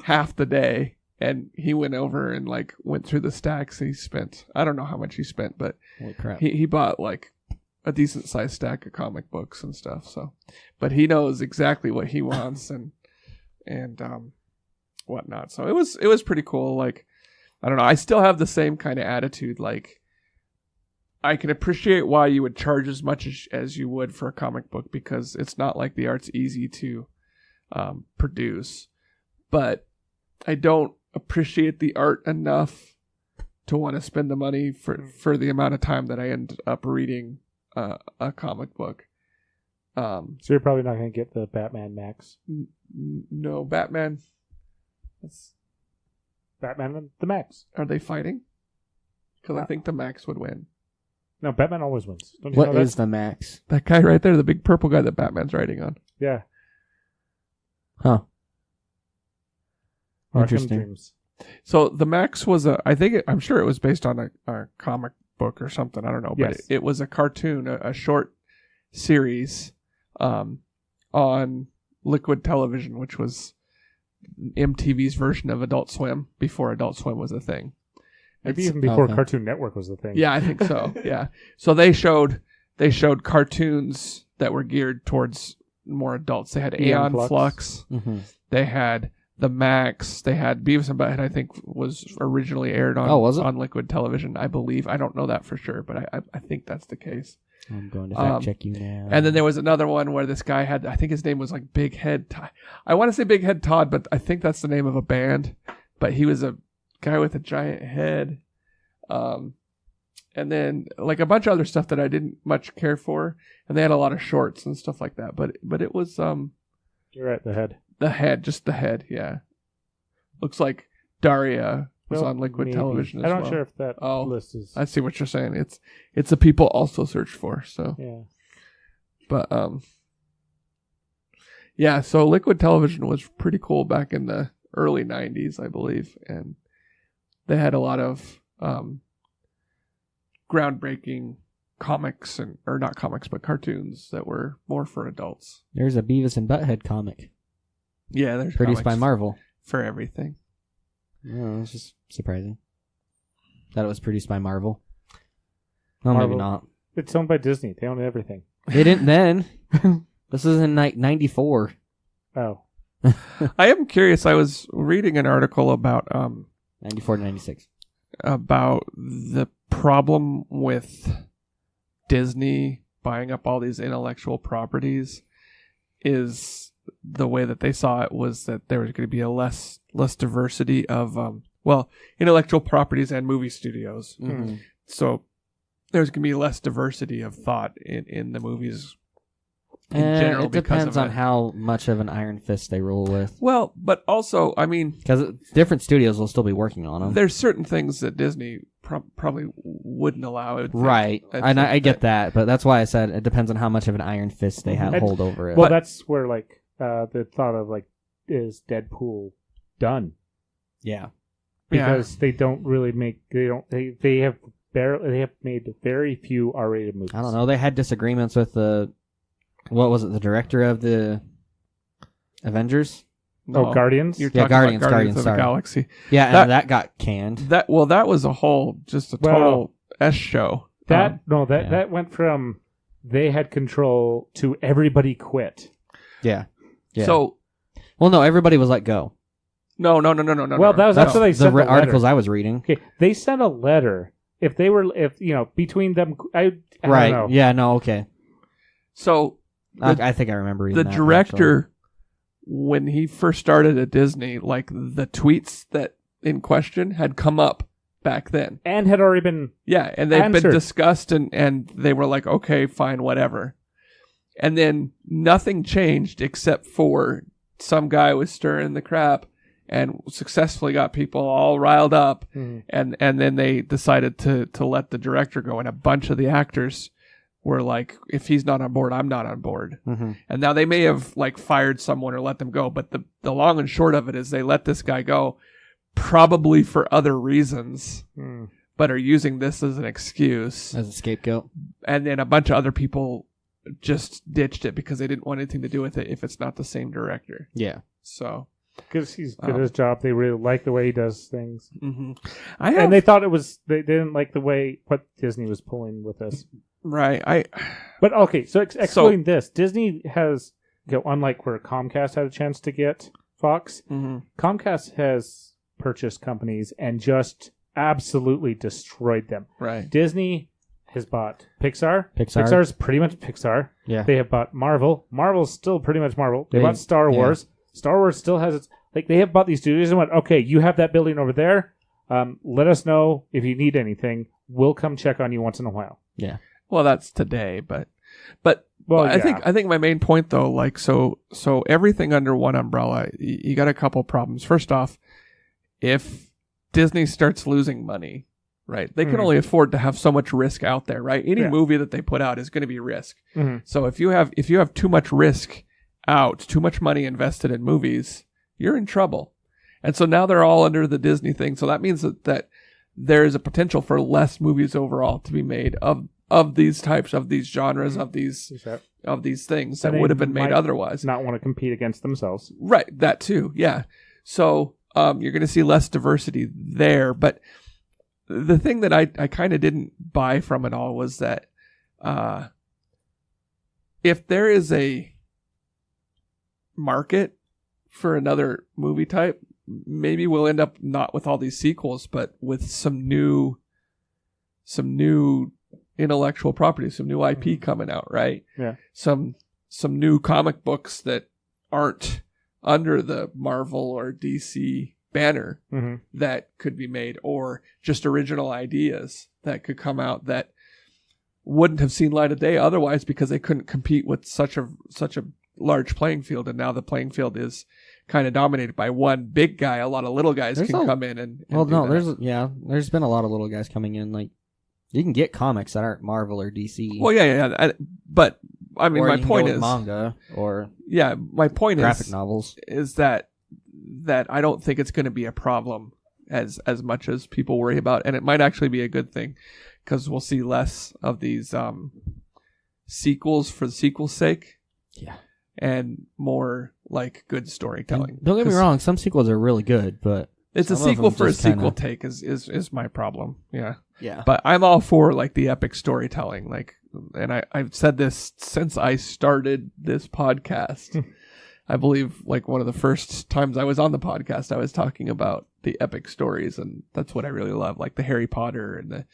half the day, and he went over and like went through the stacks. He spent, I don't know how much he spent, but holy crap. he bought like a decent sized stack of comic books and stuff. So, but he knows exactly what he wants and whatnot. So it was pretty cool. Like, I don't know. I still have the same kind of attitude. Like, I can appreciate why you would charge as much as you would for a comic book, because it's not like the art's easy to produce. But I don't appreciate the art enough to want to spend the money for the amount of time that I end up reading a comic book. So you're probably not going to get the Batman Max. No, Batman. Batman and the Max. Are they fighting? Because I think the Max would win. No, Batman always wins. Don't you What know is that? the Max? That guy right there, the big purple guy that Batman's riding on. Yeah. Huh. Arkham Interesting. Dreams. So the Max was I'm sure it was based on a comic book or something. I don't know, but Yes. it was a cartoon, a short series on Liquid Television, which was MTV's version of Adult Swim before Adult Swim was a thing. Maybe even before okay. Cartoon Network was the thing. Yeah, I think so. Yeah. So they showed cartoons that were geared towards more adults. They had Aeon Flux. Mm-hmm. They had The Max. They had Beavis and Butthead, I think was originally aired on, was it? on Liquid Television, I believe. I don't know that for sure, but I think that's the case. I'm going to fact check you now. And then there was another one where this guy had, I think his name was like Big Head Todd. I want to say Big Head Todd, but I think that's the name of a band. But he was a guy with a giant head. And then like a bunch of other stuff that I didn't much care for. And they had a lot of shorts and stuff like that. But it was You're right, the head. the head, just the head, yeah. Looks like Daria was Well, on Liquid maybe. Television as I'm well. not sure if that list is. I see what you're saying. It's the people also search for, so. Yeah. But yeah, so Liquid Television was pretty cool back in the early 90s, I believe, and they had a lot of groundbreaking comics or not comics, but cartoons that were more for adults. There's a Beavis and Butthead comic Yeah, there's produced by comics Marvel. for everything. Oh, it's just surprising that it was produced by Marvel. No, Marvel. maybe not. It's owned by Disney. They own everything. They didn't then. This was in 94. Oh. I am curious. I was reading an article about 94 to 96. about the problem with Disney buying up all these intellectual properties is the way that they saw it was that there was going to be a less diversity of intellectual properties and movie studios. Mm-hmm. So there's going to be less diversity of thought in the movies in general it because depends of on it. how much of an iron fist they rule with. Well, but also, I mean, Because different studios will still be working on them. there's certain things that Disney probably wouldn't allow. I would think. Right. And I get that, but that's why I said it depends on how much of an iron fist they have And- hold over it. Well, that's where like the thought of like is Deadpool done yeah. because they don't really make they have made very few R-rated movies. I don't know. They had disagreements with the director of the Avengers? No. Oh, Guardians. You're Yeah, talking Guardians, about Guardians of the sorry. Galaxy. Yeah, and that got canned. That was a whole just a total S show. That yeah. that went from they had control to everybody quit. Yeah. Yeah. So Well, no, everybody was let go. no. Well, that's That's what they the sent the letter. articles I was reading. Okay, they sent a letter. If between them, I Right. don't know. Yeah, no, okay. So I think I remember reading the that, director, when he first started at Disney, like the tweets that in question had come up back then. And had already been Yeah, and they've been Answered. discussed, and they were like, okay, fine, whatever. And then nothing changed except for some guy was stirring the crap and successfully got people all riled up. And then they decided to let the director go. And a bunch of the actors were like, if he's not on board, I'm not on board. Mm-hmm. And now they may have like fired someone or let them go. But the long and short of it is they let this guy go probably for other reasons, but are using this as an excuse. as a scapegoat. And then a bunch of other people just ditched it because they didn't want anything to do with it if it's not the same director. Yeah. So because he's good at his job. They really like the way he does things, and they thought it was they didn't like the way what Disney was pulling with us. right. But okay, so excluding this, Disney has unlike where Comcast had a chance to get Fox, Comcast has purchased companies and just absolutely destroyed them. Right. Disney has bought Pixar. Pixar. Pixar's pretty much Pixar. Yeah. They have bought Marvel. Marvel's still pretty much Marvel. They bought Star yeah. Wars. Star Wars still has its... Like, they have bought these studios and went, okay, you have that building over there. Let us know if you need anything. We'll come check on you once in a while. Yeah. Well, that's today, but Well, I think my main point though, like so everything under one umbrella, you got a couple problems. First off, if Disney starts losing money, right, they can only afford to have so much risk out there, right? Any movie that they put out is going to be risk. So if you have too much risk out, too much money invested in movies, you're in trouble. And so now they're all under the Disney thing. So that means that there is a potential for less movies overall to be made of of these types, of these genres, of these things that And they would have been made might otherwise. Not want to compete against themselves. Right, that too, yeah. So you're going to see less diversity there. But the thing that I kind of didn't buy from it all was that if there is a market for another movie type, maybe we'll end up not with all these sequels, but with some new intellectual property, some new IP coming out, right? Yeah. Some new comic books that aren't under the Marvel or DC banner that could be made, or just original ideas that could come out that wouldn't have seen light of day otherwise because they couldn't compete with such a large playing field. And now the playing field is kind of dominated by one big guy. A lot of little guys can come in and well, do no, that. there's been a lot of little guys coming in. Like, you can get comics that aren't Marvel or DC. Well, yeah. But I mean, or my you can point go with is manga or my point graphic novels. is that I don't think it's going to be a problem as much as people worry about, and it might actually be a good thing because we'll see less of these sequels for the sequel's sake. Yeah. And more like good storytelling. And don't get me wrong, some sequels are really good, but it's a some of sequel them for a just sequel kinda- take is my problem. Yeah. Yeah. But I'm all for like the epic storytelling. Like, and I've said this since I started this podcast. I believe like one of the first times I was on the podcast, I was talking about the epic stories, and that's what I really love. Like the Harry Potter and the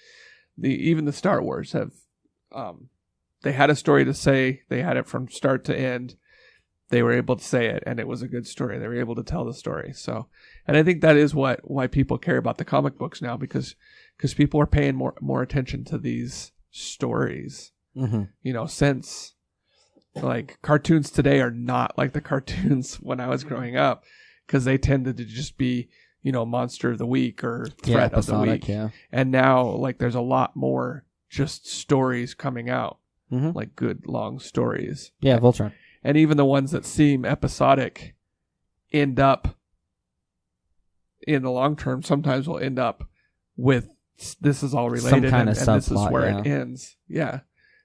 even the Star Wars have, they had a story to say. They had it from start to end. They were able to say it, and it was a good story. They were able to tell the story. So, and I think that is why people care about the comic books now, because people are paying more attention to these stories. Mm-hmm. You know, since like cartoons today are not like the cartoons when I was growing up, because they tended to just be, you know, monster of the week or threat of the week. Yeah. And now like there's a lot more just stories coming out, like good long stories. Yeah, Voltron. And even the ones that seem episodic end up in the long term, sometimes will end up with this is all related Some kind and of this is subplot, where it ends. Yeah.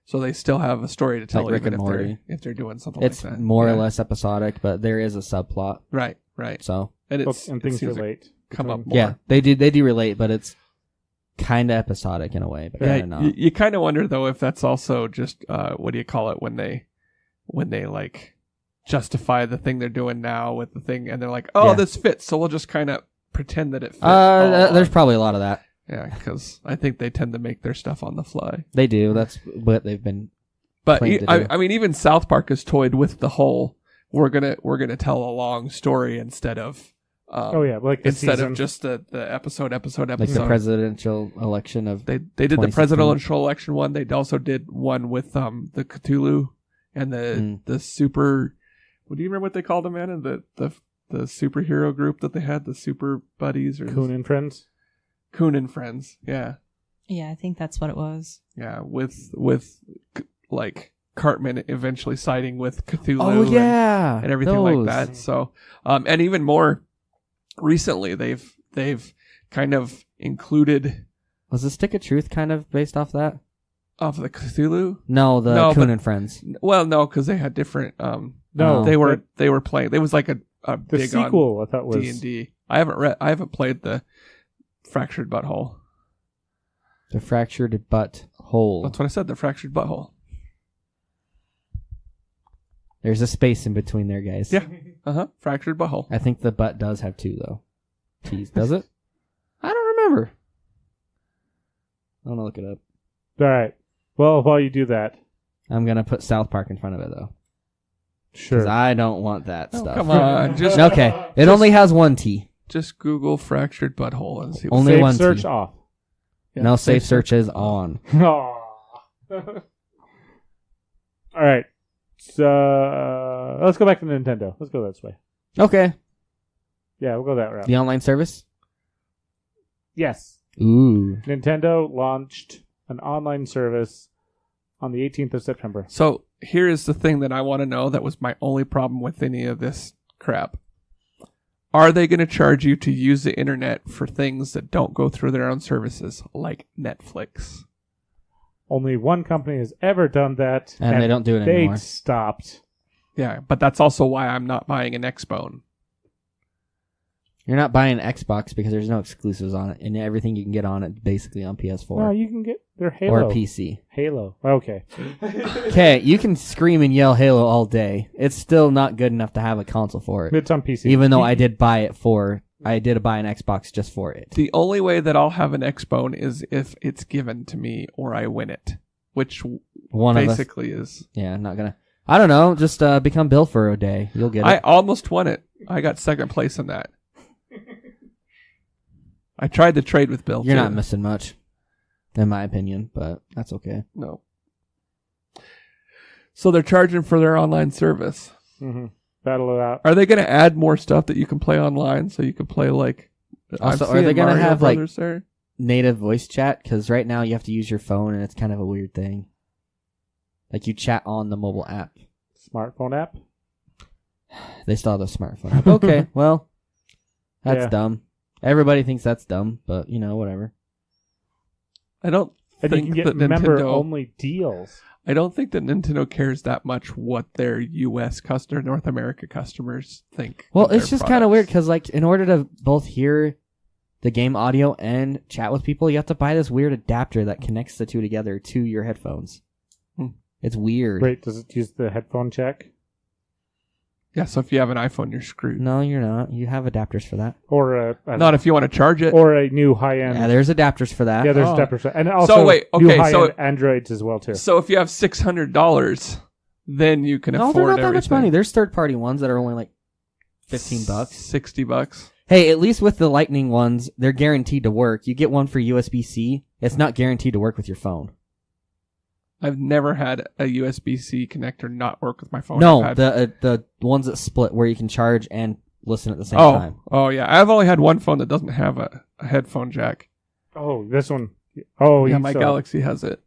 So they still have a story to tell, Like Rick even and Morty. if they're doing something It's like that. more or less episodic, but there is a subplot. Right. So And and seems things to relate. come up more. yeah, they do relate, but it's kind of episodic in a way, but kind of not. You kind of wonder though if that's also just what do you call it when they like justify the thing they're doing now with the thing, and they're like, oh, Yeah. this fits, so we'll just kind of pretend that it fits. There's probably a lot of that. Yeah, because I think they tend to make their stuff on the fly. They do. That's what they've been. But claimed to do. I mean, even South Park has toyed with the whole we're gonna tell a long story instead of like the instead season. of just the episode. Like the presidential election of They did the 2016. presidential election one. They also did one with the Cthulhu and the super. What do you remember what they called them, man? And the superhero group that they had, the Super Buddies or Coon and Friends. Coon and Friends. Yeah, Yeah, I think that's what it was. yeah. With like Cartman eventually siding with Cthulhu. Oh yeah, and everything like that. So, and even more recently, they've kind of included Was the Stick of Truth kind of based off that? of the Cthulhu. No, No, Coon but- and Friends. Well, no, because they had different. No, they were playing. It was like a the big sequel. I thought on was D&D. I haven't played the Fractured Butthole. The Fractured Butt Hole. That's what I said. The Fractured Butthole. There's a space in between there, guys. Yeah. Fractured Butthole. I think the butt does have two though. T's, does it? I don't remember. I'm gonna look it up. all right. Well, while you do that, I'm gonna put South Park in front of it though, sure. because I don't want that Oh, stuff. come on, just Okay, it only has one T. just Google Fractured Butthole and see. What Only Safe one search T. off. No, safe search is on. Aw. All right. So let's go back to Nintendo. Let's go this way. Okay, Yeah, we'll go that route. the online service. Yes. Ooh, Nintendo launched an online service on the 18th of September. So here is the thing that I want to know. That was my only problem with any of this crap. Are they going to charge you to use the internet for things that don't go through their own services, like Netflix? Only one company has ever done that, And they don't do it anymore. They stopped. Yeah, but that's also why I'm not buying an Xbone. You're not buying an Xbox because there's no exclusives on it, and everything you can get on it basically on PS4 No, you can get their Halo. or PC. Halo. Okay. Okay, you can scream and yell Halo all day. It's still not good enough to have a console for it. It's on PC. Even though I did buy an Xbox just for it. The only way that I'll have an Xbone is if it's given to me or I win it, which One of us. basically is. Yeah, not gonna. I don't know. Just become Bill for a day. You'll get I it. almost won it. I got second place in that. I tried to trade with Bill. You're too. not missing much, in my opinion, but that's okay. No. So they're charging for their online service. Mm-hmm. Battle it out. Are they going to add more stuff that you can play online so you can play like... Also, I'm are they seeing gonna Mario have, like- Brothers there? Native voice chat, because right now you have to use your phone, and it's kind of a weird thing. Like you chat on the mobile app. Smartphone app? They still have the smartphone app. Okay, well, that's Yeah. dumb. Everybody thinks that's dumb, but whatever. I don't And you think can get that member-only deals. I don't think that Nintendo cares that much what their U.S. North America customers think. Well, of their it's just kind of products. weird because, like, in order to both hear the game audio and chat with people, you have to buy this weird adapter that connects the two together to your headphones. It's weird. Wait, does it use the headphone jack? Yeah, so if you have an iPhone, you're screwed. No, you're not. You have adapters for that. Or Not if you want to charge it. or a new high-end... Yeah, there's adapters for that. Yeah, there's Oh. adapters. And also wait, new okay, high-end so- Androids as well, too. So if you have $600, then you can No, afford they're not that everything. much money. There's third-party ones that are only like $15. $60. Hey, at least with the Lightning ones, they're guaranteed to work. You get one for USB-C. It's not guaranteed to work with your phone. I've never had a USB-C connector not work with my phone. No, I've had- the ones that split where you can charge and listen at the same oh, time. oh yeah. I've only had one phone that doesn't have a headphone jack. Oh, this one. Oh, Yeah, you my saw- Galaxy has it.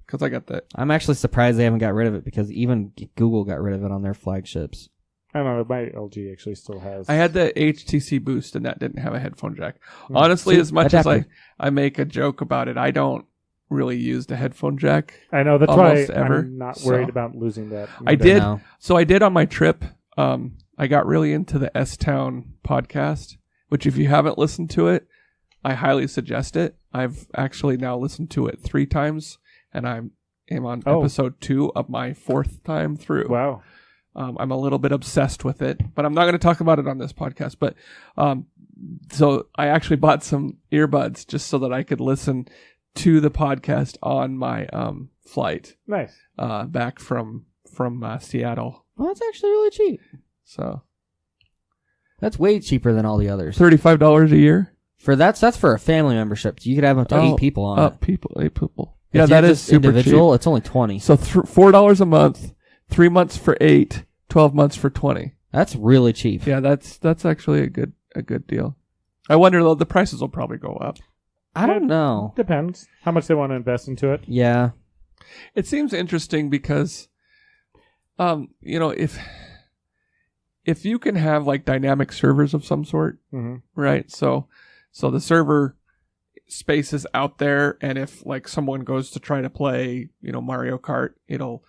Because I got that. I'm actually surprised they haven't got rid of it because even Google got rid of it on their flagships. I don't know. My LG actually still has. I had the HTC Boost, and that didn't have a headphone jack. Honestly, See, as much adapter. as I make a joke about it, I don't really use the headphone jack. I know. That's almost why ever, I'm not worried so. about losing that. I did. No. So I did on my trip. I got really into the S-Town podcast, which if you haven't listened to it, I highly suggest it. I've actually now listened to it 3 times, and I am on episode 2 of my 4th time through. Wow. I'm a little bit obsessed with it, but I'm not going to talk about it on this podcast. But so I actually bought some earbuds just so that I could listen to the podcast on my flight Nice. back from Seattle. Well, that's actually really cheap. So That's way cheaper than all the others. $35 a year. That's for a family membership. You could have up to 8 people on it. 8 people. If Yeah, that you're is just super individual. cheap. It's only $20. So $4 a month, 3 months for 8, 12 months for 20. That's really cheap. Yeah, that's actually a good deal. I wonder though, the prices will probably go up. I don't know. Depends how much they want to invest into it. Yeah. It seems interesting because, if you can have like dynamic servers of some sort, Mm-hmm. right? So the server space is out there, and if like someone goes to try to play, Mario Kart, it'll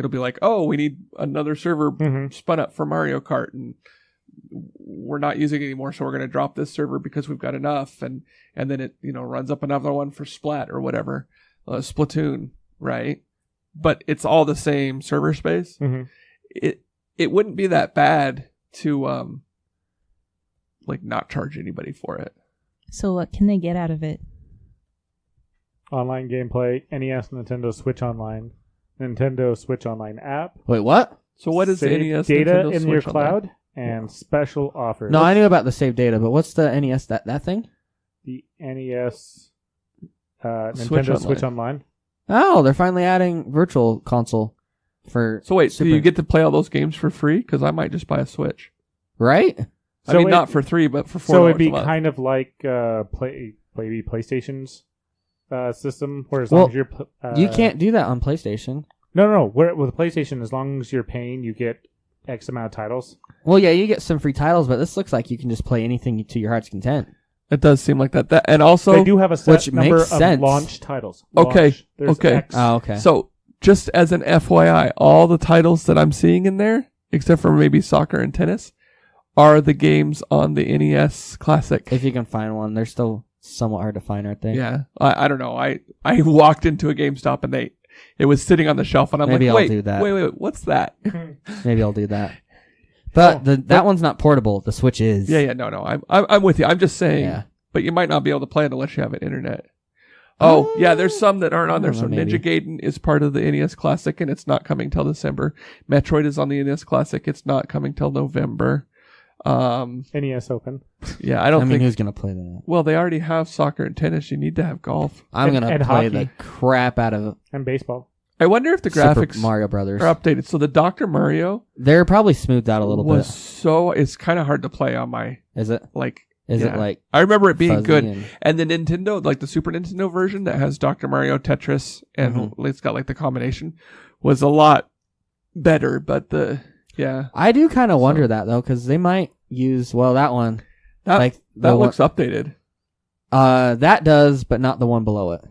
be like, oh, we need another server Mm-hmm. spun up for Mario Kart, and we're not using it anymore, so we're going to drop this server because we've got enough, and then it runs up another one for Splat or whatever, Splatoon, right? But it's all the same server space. Mm-hmm. It wouldn't be that bad to not charge anybody for it. So what can they get out of it? Online gameplay, NES, Nintendo Switch Online, Nintendo Switch Online app. Wait, what? So what is the Save NES data Nintendo in Switch your on cloud and special offers. No, I knew about the save data, but what's the NES, that thing? The NES, Switch Nintendo Switch Online. Oh, they're finally adding Virtual Console for So wait, so Super. you get to play all those games for free? Because I might just buy a Switch. Right? I So mean, it- not for 3, but for $4 So it'd be a month. kind of like maybe PlayStation's system, where as long Well, as you're You can't do that on PlayStation. No. With PlayStation, as long as you're paying, you get X amount of titles. Well, yeah, you get some free titles, but this looks like you can just play anything to your heart's content. It does seem like that. And also, they do have a set which number makes of sense. launch titles. Okay, Launch. There's okay. X. Oh, okay. So, just as an FYI, all the titles that I'm seeing in there, except for maybe soccer and tennis, are the games on the NES Classic. If you can find one, they're still somewhat hard to find, aren't they? Yeah, I don't know. I walked into a GameStop and it was sitting on the shelf, and I'm Maybe like, I'll do that. wait, what's that? Maybe I'll do that. But that one's not portable. The Switch is. Yeah, no, I'm with you. I'm just saying, Yeah. but you might not be able to play it unless you have an internet. Oh, yeah, there's some that aren't on there. I don't So know, maybe. Ninja Gaiden is part of the NES Classic, and it's not coming till December. Metroid is on the NES Classic. It's not coming till November. NES Open. Yeah, I don't I mean, think. who's gonna play that? Well, they already have soccer and tennis. You need to have golf. I'm gonna and play hockey. the crap out of And baseball. I wonder if the Super graphics Mario Brothers. are updated. So the Dr. Mario They're probably smoothed out a little was bit. so. It's kind of hard to play on my Is it? like. Is yeah. it like I remember it being fuzzy good. and- And the Nintendo, like the Super Nintendo version that has Dr. Mario, Tetris, and Mm-hmm. it's got like the combination, was a lot better. But yeah, I do kind of wonder that though, because they might use that one. that like that the looks updated. that does, but not the one below it.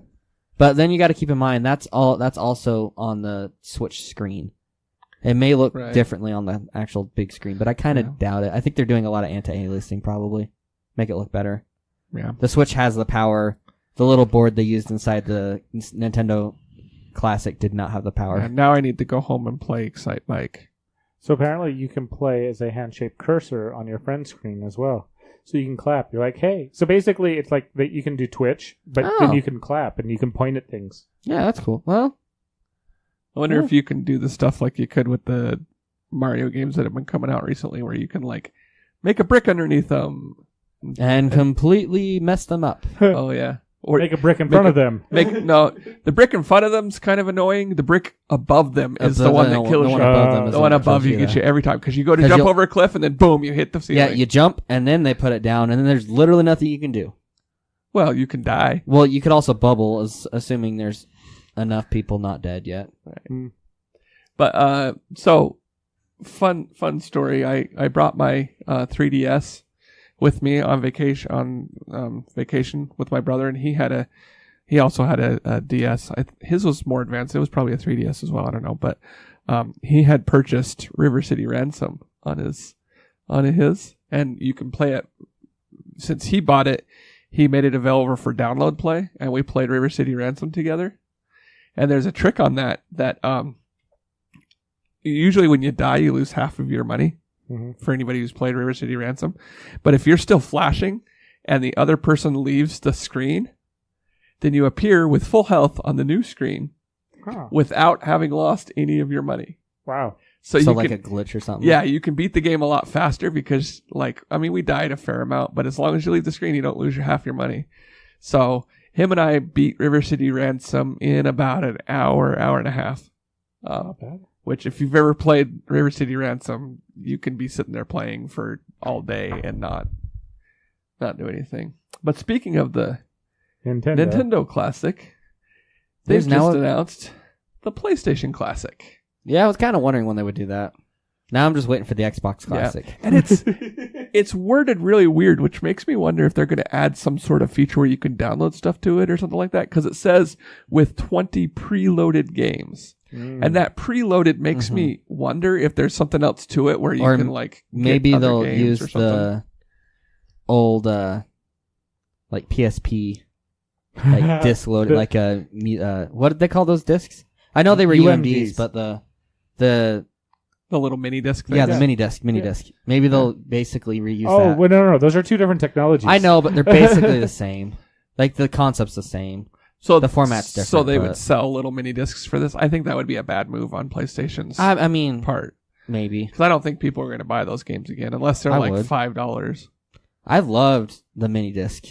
But then you got to keep in mind that's also on the Switch screen. It may look Right. differently on the actual big screen, but I kind of Yeah. doubt it. I think they're doing a lot of anti-aliasing probably. Make it look better. Yeah, The Switch has the power. The little board they used inside the Nintendo Classic did not have the power. and now I need to go home and play Excite Bike. So apparently you can play as a hand-shaped cursor on your friend screen as well. So you can clap. You're like, hey. So basically it's like that you can do Twitch, but then Oh. you can clap and you can point at things. Yeah, that's cool. Well, I wonder Yeah. if you can do the stuff like you could with the Mario games that have been coming out recently, where you can like make a brick underneath them. and completely mess them up. Oh yeah, or Make a brick in front of them. no, the brick in front of them's kind of annoying. The brick above them is the one that kills the you. one above them is The one that above kills you gets you though. every time because you go to 'Cause jump you'll- over a cliff and then boom, you hit the ceiling. Yeah, you jump and then they put it down, and then there's literally nothing you can do. Well, you can die. Well, you could also bubble, assuming there's enough people not dead yet. But so fun story. I brought my 3DS with me on vacation with my brother, and he also had a DS. His was more advanced. It was probably a 3DS as well. I don't know, but he had purchased River City Ransom on his, and you can play it. Since he bought it, he made it available for download play, and we played River City Ransom together. And there's a trick on that usually when you die, you lose half of your money. For anybody who's played River City Ransom. But if you're still flashing and the other person leaves the screen, then you appear with full health on the new screen Huh. without having lost any of your money. Wow. So you like can, a glitch or something. yeah, you can beat the game a lot faster because, we died a fair amount, but as long as you leave the screen, you don't lose half your money. So him and I beat River City Ransom in about an hour and a half. Not bad. Which, if you've ever played River City Ransom, you can be sitting there playing for all day and not do anything. But speaking of the Nintendo Classic, they've There's now just a- announced the PlayStation Classic. Yeah, I was kind of wondering when they would do that. Now I'm just waiting for the Xbox Yeah. Classic. And it's worded really weird, which makes me wonder if they're going to add some sort of feature where you can download stuff to it or something like that. Because it says with 20 preloaded games. And that preloaded makes me wonder if there's something else to it where you Or can get Maybe other they'll games use or something. the old like PSP like disc loaded like what did they call those discs? I know they were UMDs, but the The little mini disc thing. yeah, the mini disc. Maybe they'll basically reuse Oh, that. well, no. Those are two different technologies. I know, but they're basically the same. Like the concept's the same. So The format's different, So they would but- sell little mini discs for this. I think that would be a bad move on PlayStation's I mean, part. maybe. Because I don't think people are going to buy those games again unless they're I like would. $5. I loved the mini disc.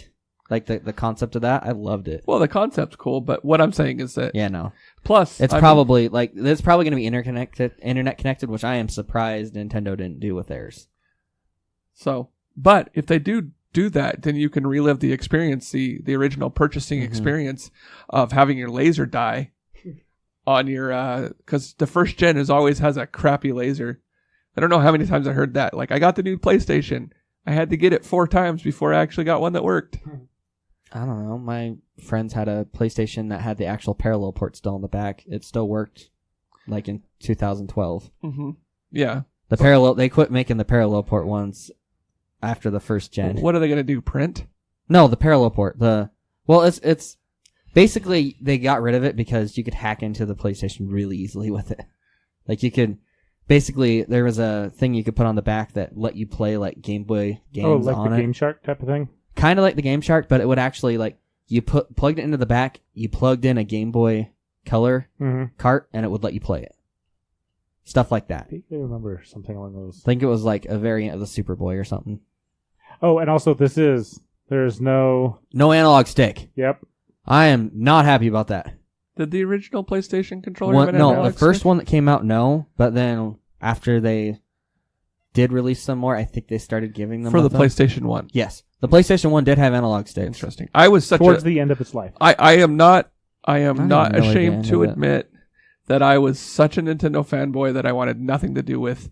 Like the concept of that, I loved it. Well, the concept's cool, but what I'm saying is that Yeah, no. plus It's I mean, probably it's probably going to be internet connected, which I am surprised Nintendo didn't do with theirs. so. But if they do that, then you can relive the experience, the original purchasing experience of having your laser die on your because the first gen always has a crappy laser. I don't know how many times I heard that. Like, I got the new PlayStation. I had to get it 4 times before I actually got one that worked. I don't know. My friends had a PlayStation that had the actual parallel port still in the back. It still worked, like in 2012. Mm-hmm. Yeah. They quit making the parallel port ones after the first gen. What are they going to do? Print? No, the parallel port. It's basically they got rid of it because you could hack into the PlayStation really easily with it. Like you could basically there was a thing you could put on the back that let you play like Game Boy games like on the it. Game Shark type of thing. Kind of like the Game Shark, but it would actually like you plugged it into the back, you plugged in a Game Boy Color cart, and it would let you play it. Stuff like that. I remember something along those. I think it was like a variant of the Superboy or something. Oh, and also there's no analog stick. Yep. I am not happy about that. Did the original PlayStation controller have an No, analog the first stick? one that came out, no. But then after they did release some more, I think they started giving them for the with them. PlayStation 1. Yes, the PlayStation 1 did have analog sticks. Interesting. I was such towards the end of its life. I am not even not know the ashamed end to of it. admit that I was such a Nintendo fanboy that I wanted nothing to do with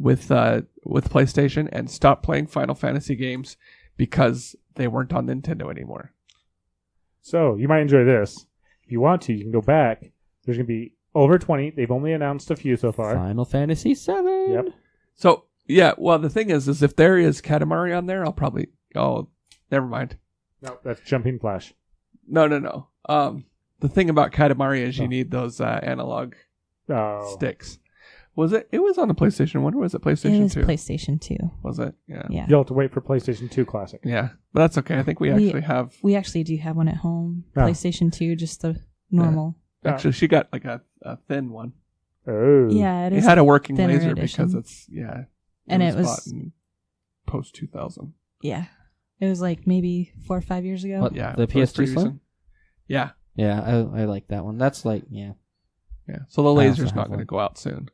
PlayStation and stopped playing Final Fantasy games because they weren't on Nintendo anymore. So you might enjoy this. If you want to, you can go back. There's going to be over 20. They've only announced a few so far. Final Fantasy 7. Yep. So yeah, well the thing is if there is Katamari on there, I'll probably never mind. No, that's Jumping Flash. No. The thing about Katamari is you need those analog sticks. Was it? It was on the PlayStation 1 or was it PlayStation 2? It was PlayStation 2. Was it? Yeah. Yeah. You'll have to wait for PlayStation 2 Classic. Yeah. But that's okay. I think we actually have... We actually do have one at home. Oh. PlayStation 2, just the normal. Actually, she got like a thin one. Oh. Yeah, it It is. had a working thinner laser edition. because it's... Yeah. And it was bought in post-2000. Yeah. It was like maybe 4 or 5 years ago. What? Yeah. The for PS2 pretty Slim? recent. Yeah. Yeah, I like that one. That's like, yeah. Yeah. So the I also laser's have not going to one. go out soon.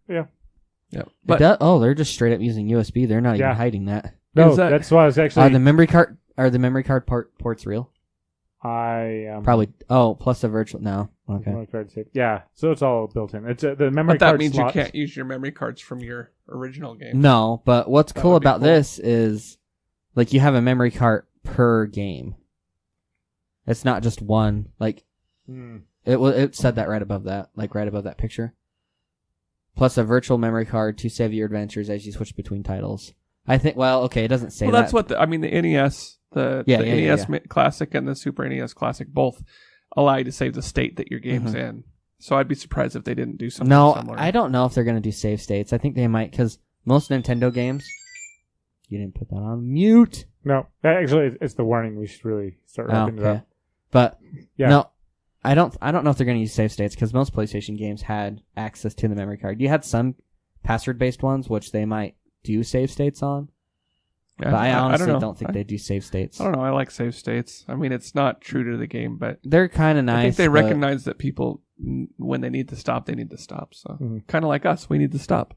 Yeah. Yeah. But But they're just straight up using USB. They're not Yeah. even hiding that. No, Is that- that's why I was Are actually... the memory card ports real? I Probably. Oh, plus the virtual. No. Okay. Memory card safe. Yeah, so it's all built in. It's the memory but that card means slots. you can't use your memory cards from your original game. No, but what's That cool would be about cool. this is, like, you have a memory card per game. It's not just one. Like, it said that right above that, like right above that picture. Plus a virtual memory card to save your adventures as you switch between titles. I think. Well, okay, it doesn't say Well, that. that's what the NES, the NES Classic and the Super NES Classic both allow you to save the state that your game's in. So I'd be surprised if they didn't do something No, similar. I don't know if they're gonna do save states. I think they might because most Nintendo games. You didn't put that on mute. No, actually, it's the warning. We should really start wrapping it up. But Yeah. no, I don't know if they're going to use save states because most PlayStation games had access to the memory card. You had some password-based ones, which they might do save states on. Yeah, But I honestly don't know. don't think they do save states. I don't know. I like save states. I mean, it's not true to the game, but They're kind of nice. I think they but recognize that people, when they need to stop, they need to stop. So kind of like us, we need to stop.